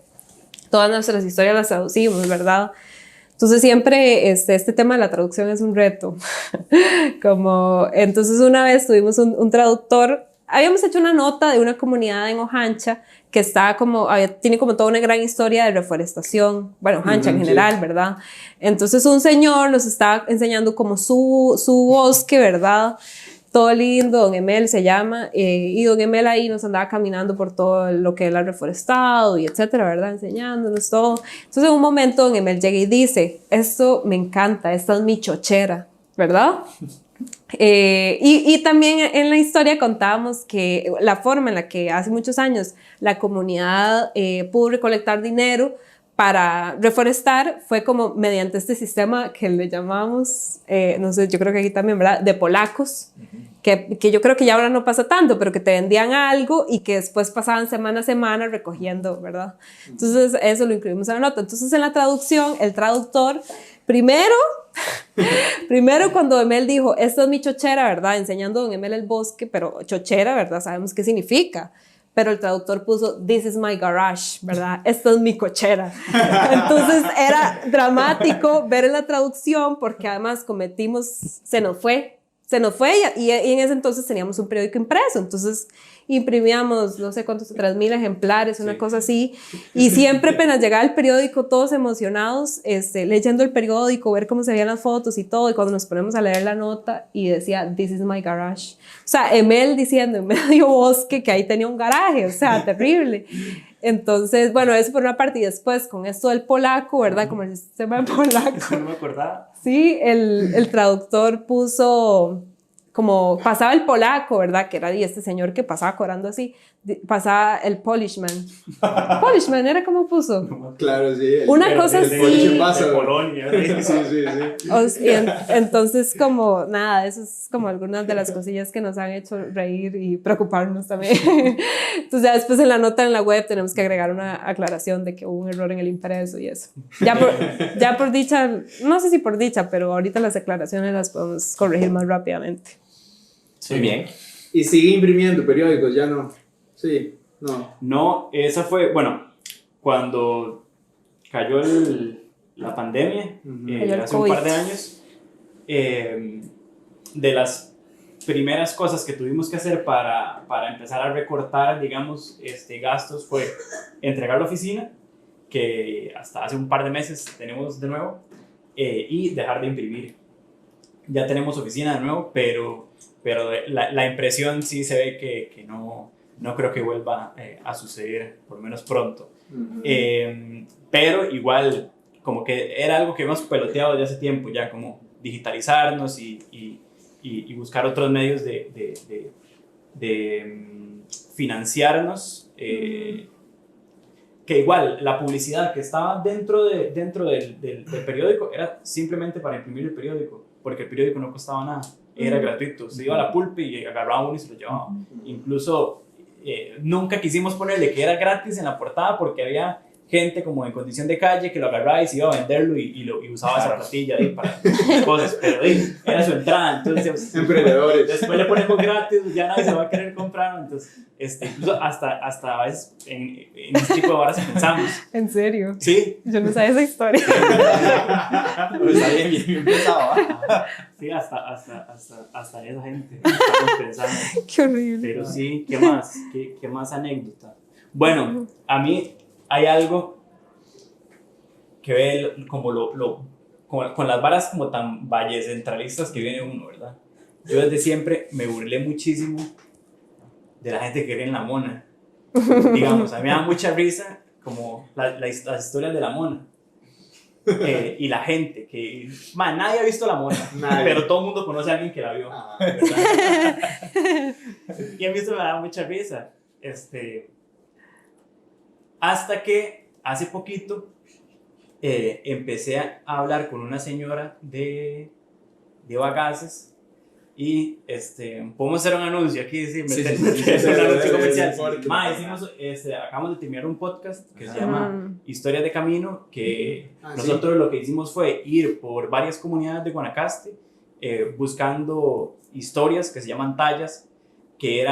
todas nuestras historias las traducimos, ¿verdad? Entonces siempre este tema de la traducción es un reto. Entonces una vez tuvimos un traductor, habíamos hecho una nota de una comunidad en Ojancha que tiene como toda una gran historia de reforestación, bueno, Ojancha en general, ¿verdad? Entonces un señor nos estaba enseñando como su bosque, ¿verdad? Todo lindo, don Emel se llama, y don Emel ahí nos andaba caminando por todo lo que él ha reforestado y etcétera, ¿verdad? Enseñándonos todo. Entonces en un momento don Emel llega y dice, esto me encanta, esta es mi chochera, ¿verdad? Y también en la historia contábamos que la forma en la que hace muchos años la comunidad pudo recolectar dinero para reforestar fue como mediante este sistema que le llamamos, no sé, yo creo que aquí también, ¿verdad? De polacos, que yo creo que ya ahora no pasa tanto, pero que te vendían algo y que después pasaban semana a semana recogiendo, ¿verdad? Entonces eso lo incluimos en la nota. Entonces en la traducción, el traductor, primero cuando Emel dijo, esta es mi chochera, ¿verdad? Enseñando a don Emel el bosque, pero chochera, ¿verdad? Sabemos qué significa. Pero el traductor puso, this is my garage, ¿verdad? Esta es mi cochera. Entonces era dramático ver en la traducción porque además se nos fue y en ese entonces teníamos un periódico impreso, entonces imprimíamos no sé cuántos, 3,000 ejemplares, una cosa así, y siempre apenas llegaba el periódico todos emocionados, leyendo el periódico, ver cómo se veían las fotos y todo, y cuando nos ponemos a leer la nota y decía, this is my garage, o sea, Emel diciendo en medio bosque que ahí tenía un garaje, o sea, terrible. Entonces, bueno, eso por una parte, y después con esto del polaco, ¿verdad? Como el sistema de polaco. Eso no me acordaba. Sí, el traductor puso, como pasaba el polaco, ¿verdad? Que era este señor que pasaba cobrando así, pasaba el Polishman. Polishman, ¿era como puso? Claro, sí. Una cosa así. De Polonia. Sí. Entonces, como nada, eso es como algunas de las cosillas que nos han hecho reír y preocuparnos también. Entonces, ya después en la nota en la web tenemos que agregar una aclaración de que hubo un error en el impreso y eso. Ya por dicha, no sé si por dicha, pero ahorita las aclaraciones las podemos corregir más rápidamente. Muy bien. Y sigue imprimiendo periódicos, ya no. Sí, no. No, esa fue, bueno, cuando cayó la pandemia, hace un par de años, de las primeras cosas que tuvimos que hacer para empezar a recortar, digamos, gastos fue entregar la oficina, que hasta hace un par de meses tenemos de nuevo, y dejar de imprimir. Ya tenemos oficina de nuevo, pero la impresión sí se ve que no creo que vuelva a suceder, por lo menos pronto. Pero igual, como que era algo que hemos peloteado desde hace tiempo, ya como digitalizarnos y buscar otros medios de financiarnos, que igual la publicidad que estaba dentro del periódico era simplemente para imprimir el periódico, porque el periódico no costaba nada, era gratuito. Se iba a la pulpe y agarraba uno y se lo llevaba. Incluso nunca quisimos ponerle que era gratis en la portada porque había gente como en condición de calle que lo agarraba y se iba a venderlo y usaba esa platilla ahí para cosas, pero era su entrada. Entonces, emprendedores. Después le ponemos gratis, ya nadie se va a querer comprar. Entonces, incluso hasta a veces en ese tipo de varas pensamos. ¿En serio? Sí. Yo no sabía esa historia. Pero está bien pesado. Sí, hasta esa gente estamos pensando. Qué horrible. Pero sí, ¿qué más? ¿Qué más anécdota? Bueno, a mí hay algo que ve como con las varas como tan vallecentralistas que viene uno, ¿verdad? Yo desde siempre me burlé muchísimo de la gente que cree en la mona. Digamos, a mí me da mucha risa como las historias de la mona. Y la gente que... nadie ha visto la mona, pero todo el mundo conoce a alguien que la vio. ¿Verdad? Y a mí eso me da mucha risa. Hasta que hace poquito empecé a hablar con una señora de Bagaces y podemos hacer un anuncio aquí, sí, un anuncio comercial. Acabamos de terminar un podcast que se llama Historias de Camino, que nosotros lo que hicimos fue ir por varias comunidades de Guanacaste buscando historias que se llaman tallas, que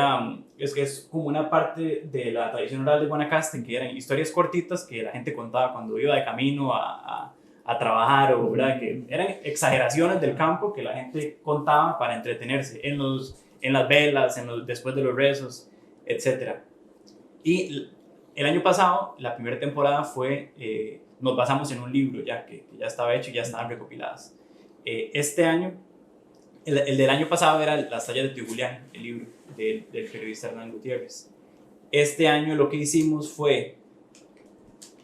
es como una parte de la tradición oral de Guanacaste, que eran historias cortitas que la gente contaba cuando iba de camino a trabajar, o ¿verdad? Que eran exageraciones del campo que la gente contaba para entretenerse en las velas, después de los rezos, etc. Y el año pasado, la primera temporada fue, nos basamos en un libro que ya estaba hecho y ya estaban recopiladas. Este año, el del año pasado era Las tallas de Tibulián, el libro del periodista Hernán Gutiérrez. Este año lo que hicimos fue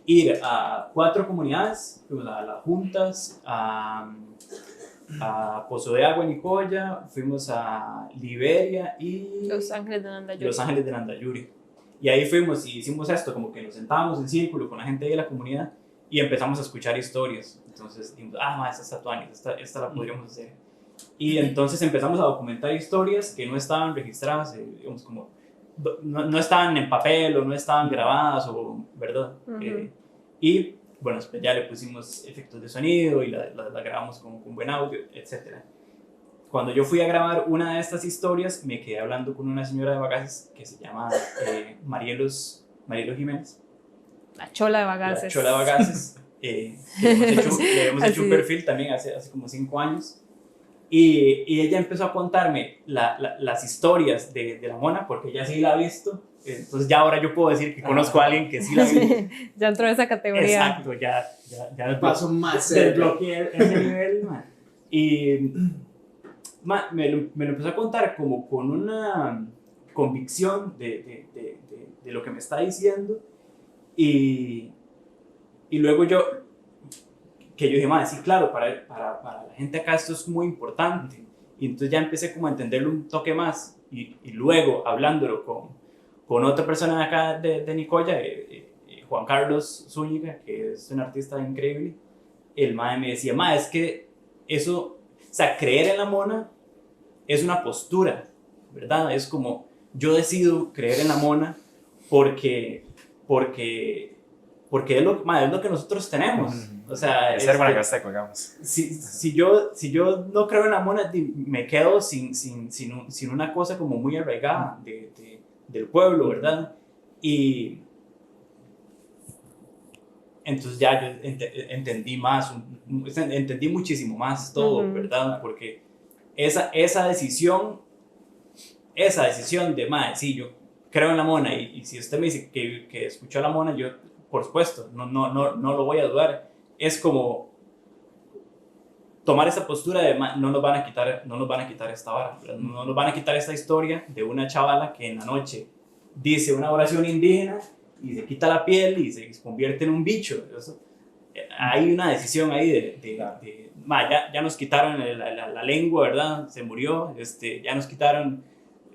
ir a 4 comunidades, fuimos a Las Juntas, a Pozo de Agua en Nicoya, fuimos a Liberia y Los Ángeles de Nandayuri. Y ahí fuimos y hicimos esto, como que nos sentábamos en círculo con la gente de la comunidad y empezamos a escuchar historias. Entonces dijimos, esta está tuanis, esta la podríamos hacer. Y entonces empezamos a documentar historias que no estaban registradas, digamos, como no estaban en papel o no estaban grabadas, ¿verdad? Y bueno, pues ya le pusimos efectos de sonido y la grabamos con buen audio, etc. Cuando yo fui a grabar una de estas historias, me quedé hablando con una señora de Bagaces que se llama Marielos Jiménez. La Chola de Bagaces. La Chola de Bagaces. Le habíamos hecho un perfil también hace como 5 años. Y ella empezó a contarme las historias de la mona, porque ella sí la ha visto. Entonces ya ahora yo puedo decir que conozco a alguien que sí la ha visto. Ya entró esa categoría. Exacto, ya paso más desbloqueé ese nivel, man. Y me lo empezó a contar como con una convicción de lo que me está diciendo. Y luego yo dije, sí, claro, para la gente acá esto es muy importante. Y entonces ya empecé como a entenderlo un toque más. Y luego, hablándolo con otra persona de acá de Nicoya, Juan Carlos Zúñiga, que es un artista increíble, el mae me decía, es que eso, o sea, creer en la mona es una postura, ¿verdad? Es como, yo decido creer en la mona porque es lo que nosotros tenemos. O sea, ser guanacasteco, digamos. Si yo no creo en la mona, me quedo sin una cosa como muy arraigada del pueblo, ¿verdad? Y entonces ya yo entendí más, entendí muchísimo más todo, ¿verdad? Porque esa decisión de, sí, yo creo en la mona, y si usted me dice que escuchó a la mona, yo, por supuesto, no lo voy a dudar. Es como tomar esa postura de no nos van a quitar esta vara, no nos van a quitar esta historia de una chavala que en la noche dice una oración indígena y se quita la piel y se convierte en un bicho. Hay una decisión ahí ya nos quitaron la lengua, ¿verdad? Se murió, ya nos quitaron,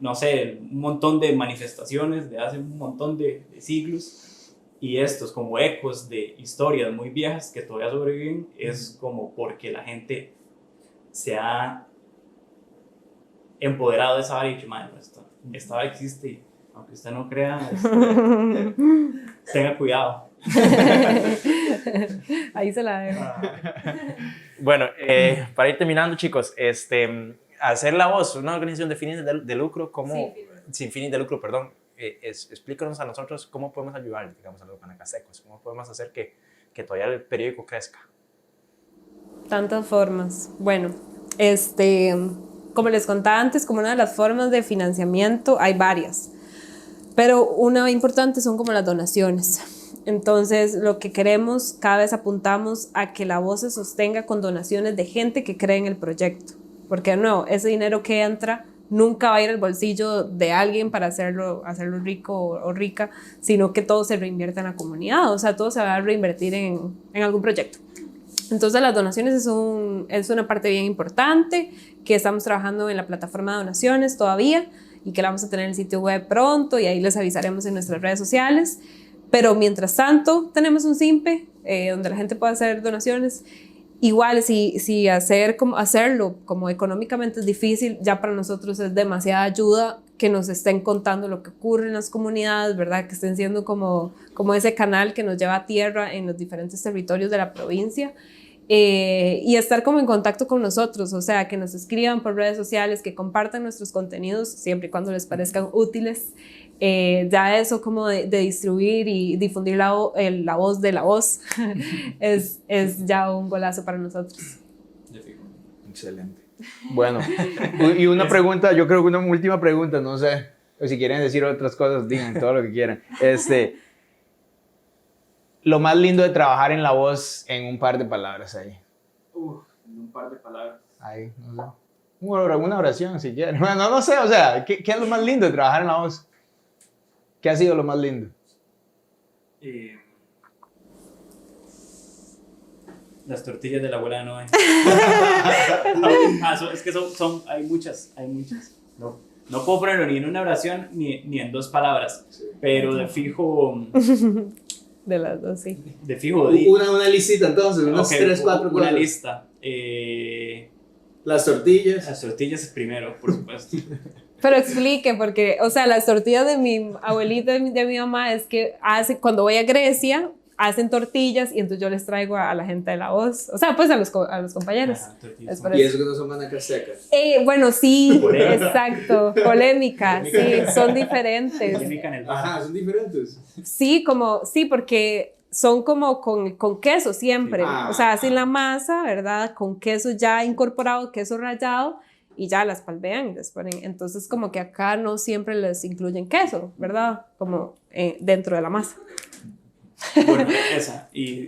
no sé, un montón de manifestaciones de hace un montón de siglos. y estos como ecos de historias muy viejas que todavía sobreviven es como porque la gente se ha empoderado de esa vara y dicho, "Madre, esta vara existe y aunque usted no crea, tenga cuidado". Ahí se la dejo. Bueno, para ir terminando, chicos, hacer La Voz, una organización de fines de lucro, ¿cómo, sin fines de lucro, perdón, explícanos a nosotros cómo podemos ayudar, digamos, a los guanacastecos, cómo podemos hacer que todavía el periódico crezca. Tantas formas. Bueno, como les contaba antes, como una de las formas de financiamiento, hay varias, pero una importante son como las donaciones. Entonces, lo que queremos, cada vez apuntamos a que La Voz se sostenga con donaciones de gente que cree en el proyecto, porque no, ese dinero que entra nunca va a ir al bolsillo de alguien para hacerlo rico o rica, sino que todo se reinvierte en la comunidad, o sea, todo se va a reinvertir en algún proyecto. Entonces las donaciones es una parte bien importante, que estamos trabajando en la plataforma de donaciones todavía y que la vamos a tener en el sitio web pronto y ahí les avisaremos en nuestras redes sociales. Pero mientras tanto tenemos un SIMPE donde la gente puede hacer donaciones. Igual si hacerlo como económicamente es difícil, ya para nosotros es demasiada ayuda que nos estén contando lo que ocurre en las comunidades, ¿verdad? Que estén siendo como ese canal que nos lleva a tierra en los diferentes territorios de la provincia. Y estar como en contacto con nosotros, o sea, que nos escriban por redes sociales, que compartan nuestros contenidos siempre y cuando les parezcan útiles. Ya eso como de distribuir y difundir la voz de La Voz es ya un golazo para nosotros. Excelente. Bueno, y una pregunta, yo creo que una última pregunta, no sé, o si quieren decir otras cosas, digan todo lo que quieran. Lo más lindo de trabajar en La Voz en un par de palabras ahí. En un par de palabras. Ahí, no sé. Una oración si quieren. Bueno, no sé, o sea, ¿qué es lo más lindo de trabajar en La Voz? ¿Qué ha sido lo más lindo? Las tortillas de la abuela de Noé. Es que hay muchas. No puedo ponerlo ni en una oración ni en 2 palabras, pero de fijo... De las dos, sí. De fijo. Una listita entonces, unas 3, 4 cosas. Una lista. Las tortillas. Las tortillas primero, por supuesto. Pero explique, porque, o sea, las tortillas de mi abuelita y de mi mamá es que cuando voy a Grecia, hacen tortillas y entonces yo les traigo a la gente de La Voz, o sea, pues a los compañeros. Ajá, Y eso que no son guanacastecas. Bueno, sí, Polémica. Exacto, polémica, sí, son diferentes. Polémica en el bar. Ajá, son diferentes. Sí, porque son como con queso siempre, o sea, hacen la masa, ¿verdad? Con queso ya incorporado, queso rallado, y ya las palmean y les ponen. Entonces, como que acá no siempre les incluyen queso, ¿verdad? Como dentro de la masa. Bueno, esa. Y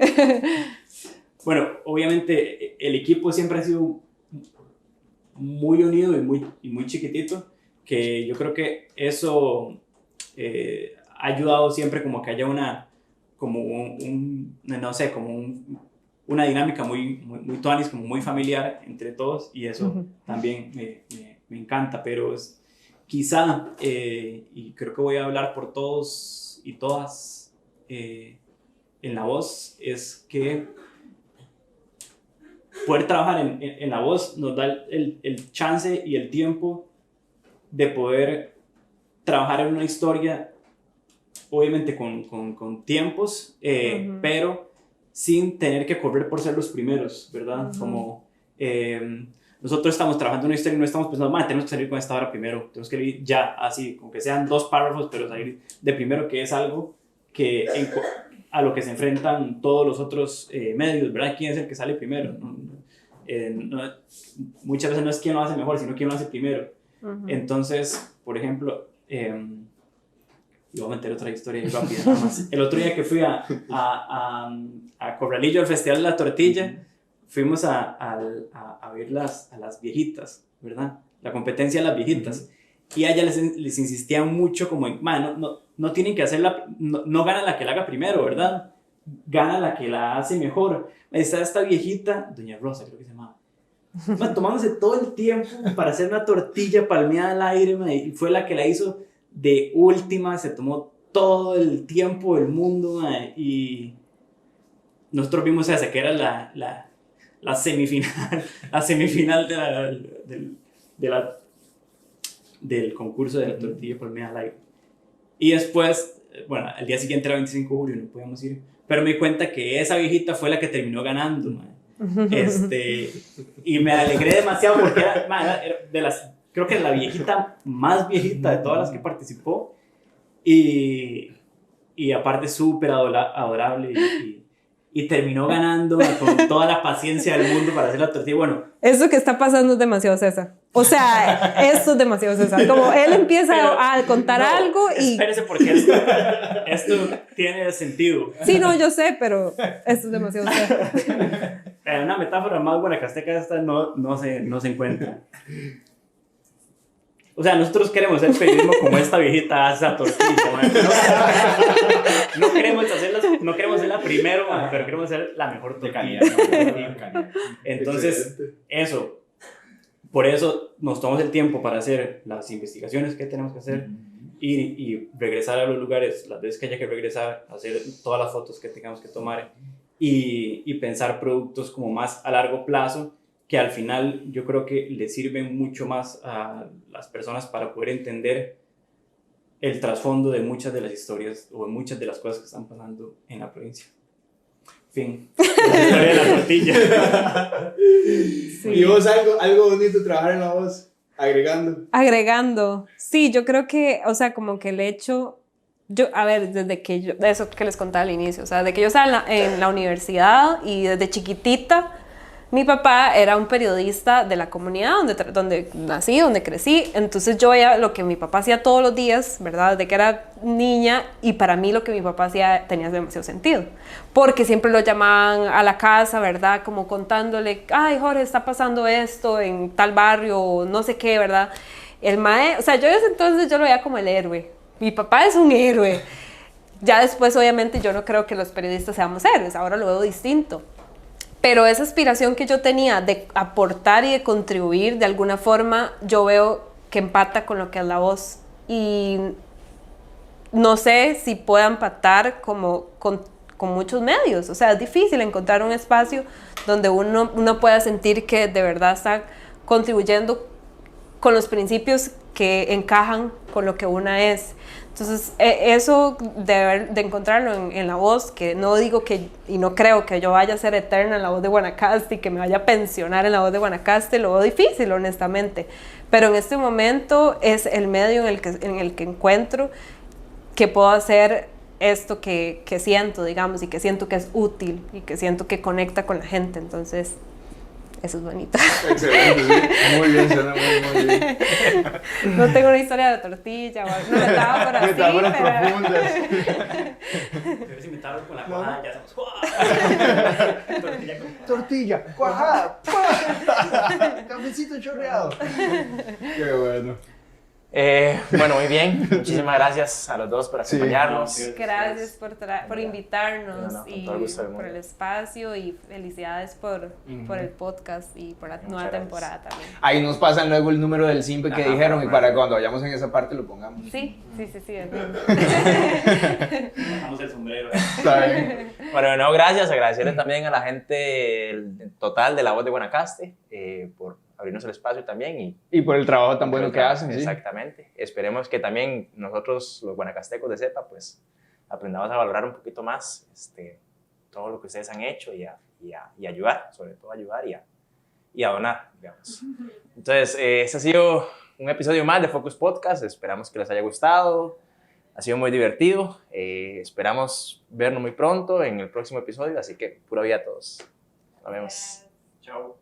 bueno, obviamente el equipo siempre ha sido muy unido y muy chiquitito, que yo creo que eso ha ayudado siempre como que haya una dinámica muy tuanis, como muy familiar entre todos, y eso también me encanta, pero quizá, y creo que voy a hablar por todos y todas en La Voz, es que poder trabajar en La Voz nos da el chance y el tiempo de poder trabajar en una historia, obviamente con tiempos, pero sin tener que correr por ser los primeros, ¿verdad? Como nosotros estamos trabajando en una historia y no estamos pensando, tenemos que salir con esta hora primero, tenemos que ir ya, así, como que sean 2 párrafos, pero salir de primero, que es algo que a lo que se enfrentan todos los otros medios, ¿verdad? ¿Quién es el que sale primero? Muchas veces no es quién lo hace mejor, sino quién lo hace primero. Entonces, por ejemplo, y voy a meter otra historia rápida nada más. El otro día que fui a Corralillo, al Festival de la Tortilla, fuimos a ver a las viejitas, ¿verdad? La competencia de las viejitas. Y a ellas les insistían mucho como en, no tienen que hacerla, no gana la que la haga primero, ¿verdad? Gana la que la hace mejor. Está esta viejita, Doña Rosa creo que se llamaba, tomándose todo el tiempo para hacer una tortilla palmeada al aire, y fue la que la hizo de última, se tomó todo el tiempo del mundo, mae, y nosotros vimos esa que era la semifinal del concurso de la tortilla por media live. Y después, bueno, al día siguiente era 25 de julio, no podíamos ir, pero me di cuenta que esa viejita fue la que terminó ganando, mae. Y me alegré demasiado porque era de las, creo que la viejita más viejita de todas las que participó, y aparte súper adorable, y terminó ganando con toda la paciencia del mundo para hacer la tortilla. Bueno, eso que está pasando es demasiado César. O sea, esto es demasiado César. Como él empieza a contar algo y... Espérese, porque esto tiene sentido. Sí, no, yo sé, pero esto es demasiado César. Una metáfora más guanacasteca esta no se encuentra. O sea, nosotros queremos hacer periodismo como esta viejita hace la tortilla, man. No queremos hacerla primero, man, pero queremos hacer la mejor tortilla. Entonces, eso. Por eso nos tomamos el tiempo para hacer las investigaciones que tenemos que hacer y regresar a los lugares las veces que haya que regresar, hacer todas las fotos que tengamos que tomar y pensar productos como más a largo plazo, que al final yo creo que le sirven mucho más a las personas para poder entender el trasfondo de muchas de las historias o de muchas de las cosas que están pasando en la provincia. Fin. La historia de la tortilla. Sí. ¿Y vos algo bonito trabajar en la voz? Agregando. Sí, yo creo que, o sea, como que el hecho... a ver, desde que yo... Eso que les contaba al inicio. O sea, desde que yo estaba en la universidad y desde chiquitita... Mi papá era un periodista de la comunidad donde nací, donde crecí, entonces yo veía lo que mi papá hacía todos los días, ¿verdad? Desde que era niña, y para mí lo que mi papá hacía tenía demasiado sentido, porque siempre lo llamaban a la casa, ¿verdad? Como contándole, ay, Jorge, está pasando esto en tal barrio, no sé qué, ¿verdad? El mae, o sea, yo desde entonces yo lo veía como el héroe. Mi papá es un héroe. Ya después, obviamente, yo no creo que los periodistas seamos héroes, ahora lo veo distinto. Pero esa aspiración que yo tenía de aportar y de contribuir de alguna forma, yo veo que empata con lo que es la voz. Y no sé si pueda empatar como con muchos medios. O sea, es difícil encontrar un espacio donde uno pueda sentir que de verdad está contribuyendo con los principios que encajan con lo que una es. Entonces, eso de encontrarlo en la voz, que no digo que, y no creo que yo vaya a ser eterna en la voz de Guanacaste y que me vaya a pensionar en la voz de Guanacaste, lo veo difícil, honestamente. Pero en este momento es el medio en el que encuentro que puedo hacer esto que siento, digamos, y que siento que es útil y que siento que conecta con la gente. Entonces, eso es bonito. Excelente, sí. Muy bien, suena muy bien. No tengo una historia de tortilla, una metáfora así, metáforas pero... profundas. Pero si me estaba con la cuajada, ya estamos. Tortilla, cuajada, cafecito chorreado. Qué bueno. Bueno, muy bien. Muchísimas gracias a los dos por acompañarnos. Sí. Gracias por invitarnos y todo el gusto del por mundo. el espacio, y felicidades por el podcast y por la nueva gracias. temporada también. Ahí nos pasan luego el número del SIMPE que dijeron, y perfecto. para cuando vayamos en esa parte lo pongamos. Sí. Dejamos el sombrero. Está bien. Bueno, no, gracias. Agradecerle también a la gente total de La Voz de Guanacaste por abrirnos el espacio también. Y por el trabajo tan bueno que hacen. ¿Sí? Exactamente. Esperemos que también nosotros, los guanacastecos de CEPA, pues aprendamos a valorar un poquito más todo lo que ustedes han hecho y ayudar, sobre todo ayudar y a donar, digamos. Entonces, este ha sido un episodio más de Focus Podcast. Esperamos que les haya gustado. Ha sido muy divertido. Esperamos vernos muy pronto en el próximo episodio. Así que pura vida a todos. Nos vemos. Chao.